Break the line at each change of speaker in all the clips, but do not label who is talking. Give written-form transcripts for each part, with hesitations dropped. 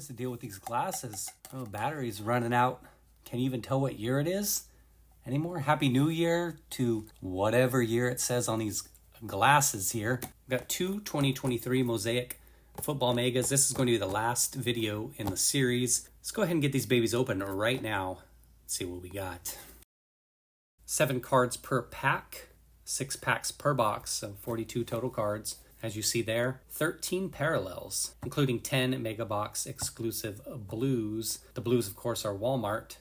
is the deal with these glasses? Oh, battery's running out. Can you even tell what year it is anymore? Happy New Year to whatever year it says on these glasses here. I've got two 2023 Mosaic Football Megas. This is going to be the last video in the series. Let's go ahead and get these babies open right now. Let's see what we got. 7 cards per pack, 6 packs per box, so 42 total cards. As you see there, 13 parallels, including 10 Mega Box exclusive blues. The blues, of course, are Walmart.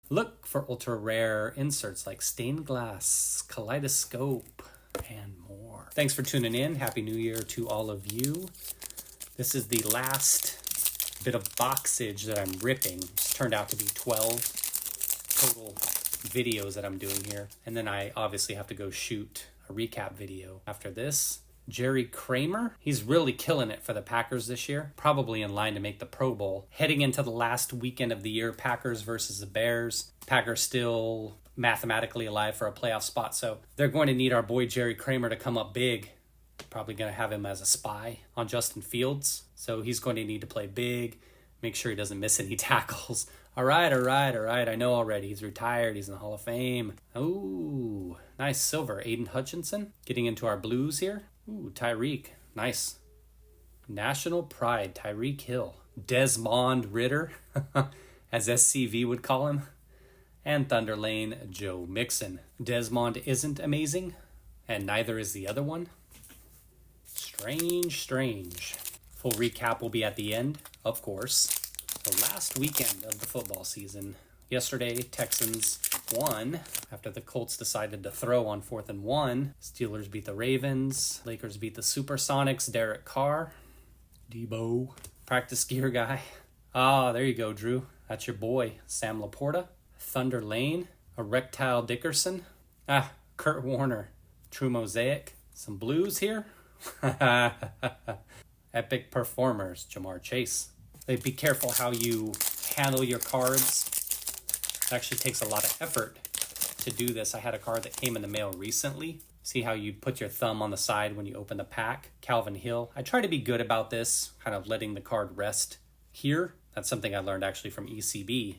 Look for ultra rare inserts like stained glass, kaleidoscope, and more. Thanks for tuning in. Happy New Year to all of you. This is the last bit of boxage that I'm ripping. It's turned out to be 12 total videos that I'm doing here. And then I obviously have to go shoot a recap video after this. Jerry Kramer, he's really killing it for the Packers this year, probably in line to make the Pro Bowl. Heading into the last weekend of the year, Packers versus the Bears. Packers still mathematically alive for a playoff spot, so they're going to need our boy Jerry Kramer to come up big. Probably going to have him as a spy on Justin Fields, so he's going to need to play big, make sure he doesn't miss any tackles. All right. I know already. He's retired. He's in the Hall of Fame. Ooh, nice silver. Aiden Hutchinson. Getting into our blues here. Ooh, Tyreek. Nice. National Pride. Tyreek Hill. Desmond Ritter, as SCV would call him. And Thunder Lane Joe Mixon. Desmond isn't amazing, and neither is the other one. Strange. Full recap will be at the end, of course. The last weekend of the football season. Yesterday, Texans won after the Colts decided to throw on 4th and 1. Steelers beat the Ravens. Lakers beat the Supersonics. Derek Carr. Debo. Practice gear guy. Ah, there you go, Drew. That's your boy, Sam Laporta. Thunder Lane. Erectile Dickerson. Kurt Warner. True Mosaic. Some blues here. Epic Performers. Jamar Chase. Be careful how you handle your cards. It actually takes a lot of effort to do this. I had a card that came in the mail recently. See how you put your thumb on the side when you open the pack? Calvin Hill. I try to be good about this, kind of letting the card rest here. That's something I learned actually from ECB.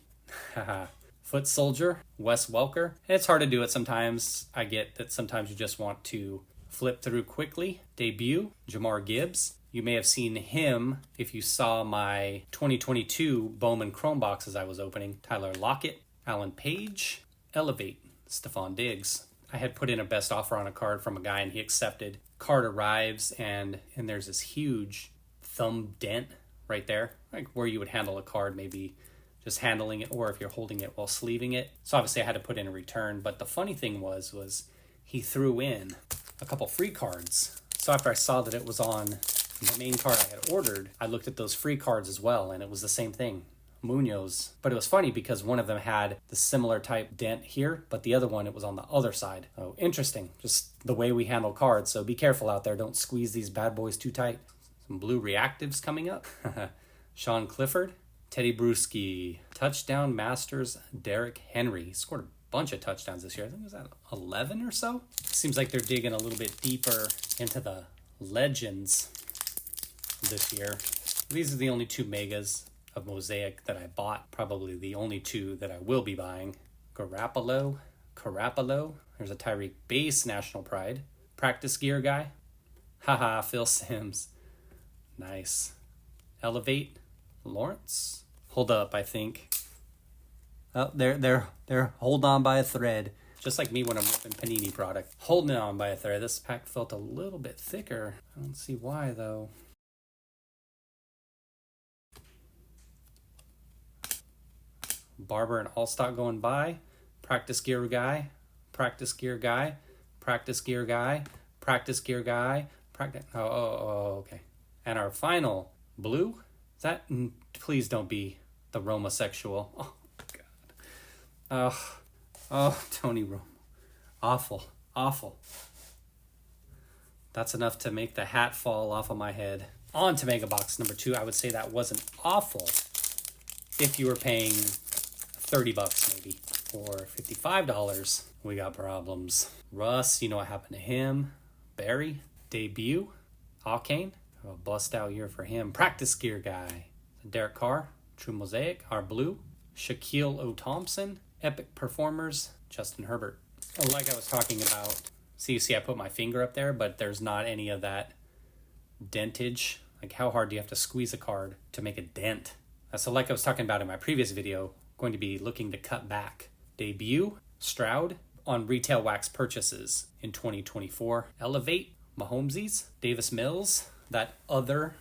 Foot Soldier, Wes Welker. And it's hard to do it sometimes. I get that sometimes you just want to flip through quickly. Debut, Jamar Gibbs. You may have seen him if you saw my 2022 Bowman Chrome boxes I was opening. Tyler Lockett, Alan Page, Elevate, Stephon Diggs. I had put in a best offer on a card from a guy and he accepted. Card arrives and there's this huge thumb dent right there, like where you would handle a card, maybe just handling it, or if you're holding it while sleeving it. So obviously I had to put in a return, but the funny thing was he threw in a couple free cards. So after I saw that it was on the main card I had ordered, I looked at those free cards as well, and it was the same thing, Munoz. But it was funny because one of them had the similar type dent here, but the other one, it was on the other side. Oh, interesting. Just the way we handle cards. So be careful out there. Don't squeeze these bad boys too tight. Some blue reactives coming up. Sean Clifford, Teddy Bruschi, Touchdown Masters, Derrick Henry. He scored a bunch of touchdowns this year. I think it was at 11 or so. Seems like they're digging a little bit deeper into the legends this year. These are the only 2 megas of Mosaic that I bought. Probably the only 2 that I will be buying. Garoppolo. There's a Tyreek base, National Pride. Practice gear guy. Phil Simms. Nice. Elevate. Lawrence. Hold up, I think. Oh, they're hold on by a thread. Just like me when I'm ripping Panini product. Holding on by a thread. This pack felt a little bit thicker. I don't see why, though. Barber and Allstock going by. Practice gear guy. Okay. And our final blue. Is that? Please don't be the Roma sexual. Oh, God. Oh, Tony Romo. Awful. That's enough to make the hat fall off of my head. On to Mega Box number 2. I would say that wasn't awful if you were paying $30 maybe, or $55. We got problems. Russ, you know what happened to him. Barry, debut. Hawkane. A bust out year for him. Practice gear guy. Derek Carr, True Mosaic, our blue. Shaquille O'Thompson, Epic Performers, Justin Herbert. Like I was talking about, see, I put my finger up there, but there's not any of that dentage. Like, how hard do you have to squeeze a card to make a dent? So like I was talking about in my previous video, going to be looking to cut back. Debut, Stroud, on retail wax purchases in 2024. Elevate, Mahomesies, Davis Mills, that other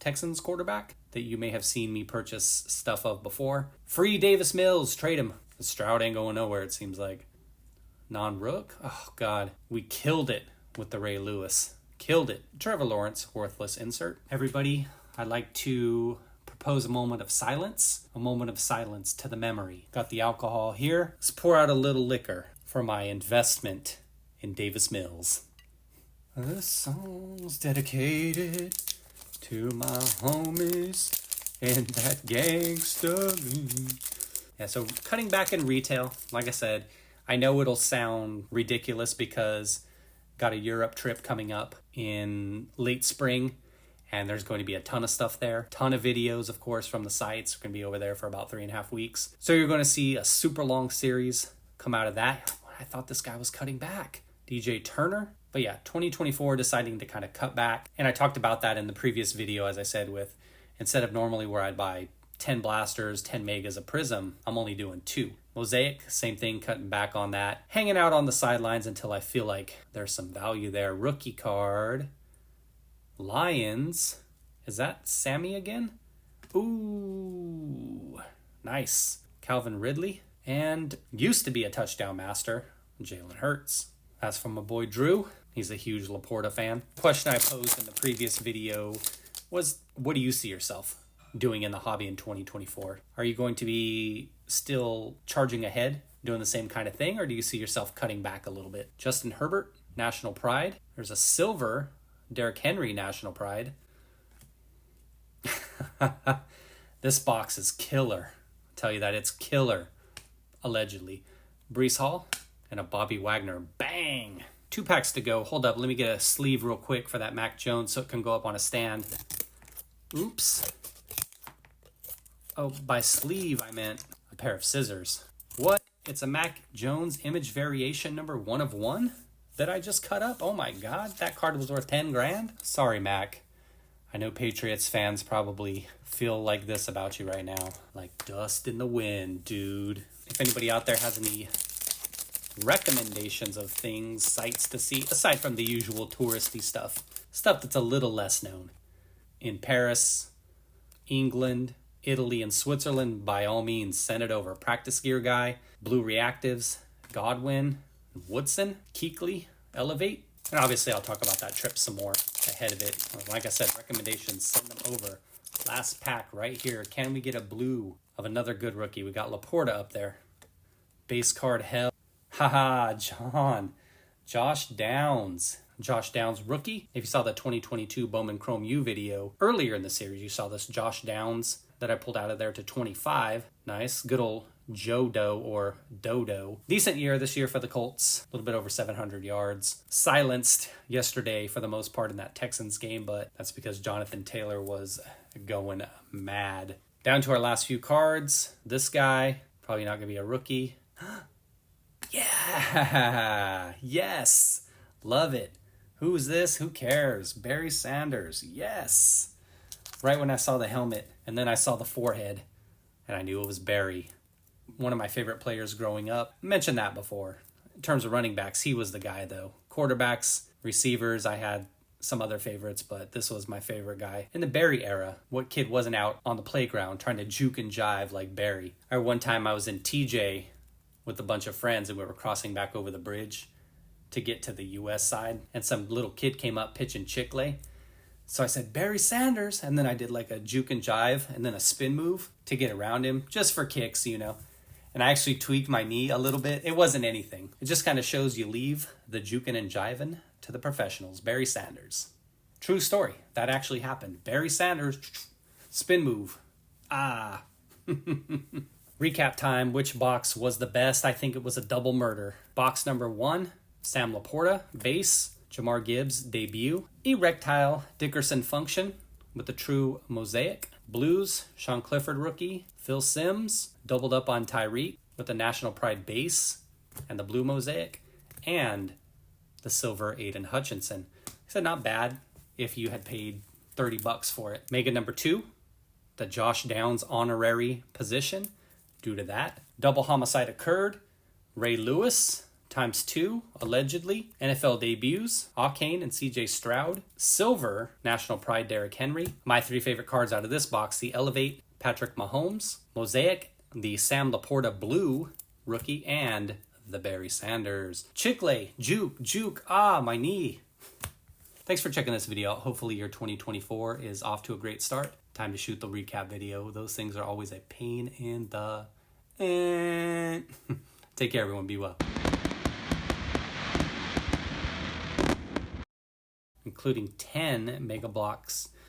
Texans quarterback that you may have seen me purchase stuff of before. Free Davis Mills, trade him. Stroud ain't going nowhere, it seems like. Non-Rook, oh God, we killed it with the Ray Lewis. Killed it. Trevor Lawrence, worthless insert. Everybody, I'd like to propose a moment of silence. A moment of silence to the memory. Got the alcohol here. Let's pour out a little liquor for my investment in Davis Mills. This song's dedicated to my homies and that gangsta me. Yeah, so cutting back in retail, like I said, I know it'll sound ridiculous because got a Europe trip coming up in late spring, and there's going to be a ton of stuff there. Ton of videos, of course, from the sites. We're going to be over there for about 3.5 weeks. So you're going to see a super long series come out of that. I thought this guy was cutting back. DJ Turner. But yeah, 2024 deciding to kind of cut back. And I talked about that in the previous video, as I said, with instead of normally where I'd buy 10 blasters, 10 megas a prism, I'm only doing 2. Mosaic, same thing, cutting back on that. Hanging out on the sidelines until I feel like there's some value there. Rookie card. Lions. Is that Sammy again? Ooh, nice. Calvin Ridley. And used to be a touchdown master, Jalen Hurts. That's from my boy Drew. He's a huge Laporta fan. The question I posed in the previous video was, what do you see yourself doing in the hobby in 2024? Are you going to be still charging ahead, doing the same kind of thing, or do you see yourself cutting back a little bit? Justin Herbert, National Pride. There's a silver Derrick Henry National Pride. This box is killer. I'll tell you that, it's killer. Allegedly. Breece Hall and a Bobby Wagner. Bang! 2 packs to go. Hold up, let me get a sleeve real quick for that Mac Jones so it can go up on a stand. Oops. Oh, by sleeve I meant a pair of scissors. What? It's a Mac Jones image variation number 1 of 1 that I just cut up? Oh my God, that card was worth 10 grand? Sorry, Mac. I know Patriots fans probably feel like this about you right now. Like dust in the wind, dude. If anybody out there has any recommendations of things, sites to see, aside from the usual touristy stuff that's a little less known. In Paris, England, Italy, and Switzerland, by all means, send it over. Practice gear guy, Blue Reactives, Godwin, Woodson, Kuechly, Elevate. And obviously I'll talk about that trip some more ahead of it. Like I said, recommendations, send them over. Last pack right here. Can we get a blue of another good rookie? We got Laporta up there. Base card hell. Haha, Josh Downs. Josh Downs rookie. If you saw the 2022 Bowman Chrome U video earlier in the series, you saw this Josh Downs that I pulled out of there to 25. Nice. Good old Joe Doe or Dodo. Decent year this year for the Colts. A little bit over 700 yards. Silenced yesterday for the most part in that Texans game, but that's because Jonathan Taylor was going mad. Down to our last few cards. This guy, probably not going to be a rookie. Yeah! Yes! Love it. Who's this? Who cares? Barry Sanders. Yes! Right when I saw the helmet, and then I saw the forehead, and I knew it was Barry. One of my favorite players growing up. I mentioned that before. In terms of running backs, he was the guy, though. Quarterbacks, receivers, I had some other favorites, but this was my favorite guy. In the Barry era, what kid wasn't out on the playground trying to juke and jive like Barry? Or one time I was in TJ with a bunch of friends, and we were crossing back over the bridge to get to the U.S. side, and some little kid came up pitching Chick-fil-A. So I said, Barry Sanders, and then I did like a juke and jive and then a spin move to get around him, just for kicks, you know. And I actually tweaked my knee a little bit. It wasn't anything. It just kind of shows you leave the juking and jiving to the professionals. Barry Sanders. True story. That actually happened. Barry Sanders, spin move. Ah. Recap time. Which box was the best? I think it was a double murder. Box number 1, Sam Laporta, base. Jamar Gibbs debut. Erectile Dickerson function with the true Mosaic. Blues, Sean Clifford rookie. Phil Simms doubled up on Tyreek with the National Pride base and the blue Mosaic. And the silver Aiden Hutchinson. I said not bad if you had paid $30 for it. Mega number 2, the Josh Downs honorary position. Due to that, double homicide occurred. Ray Lewis ×2, allegedly. NFL debuts, Akane and CJ Stroud. Silver, National Pride Derrick Henry. My 3 favorite cards out of this box, the Elevate Patrick Mahomes. Mosaic, the Sam Laporta blue rookie, and the Barry Sanders. Chicle, Juke, my knee. Thanks for checking this video out. Hopefully your 2024 is off to a great start. Time to shoot the recap video. Those things are always a pain in the... Take care, everyone. Be well. Including 10 Mega Blocks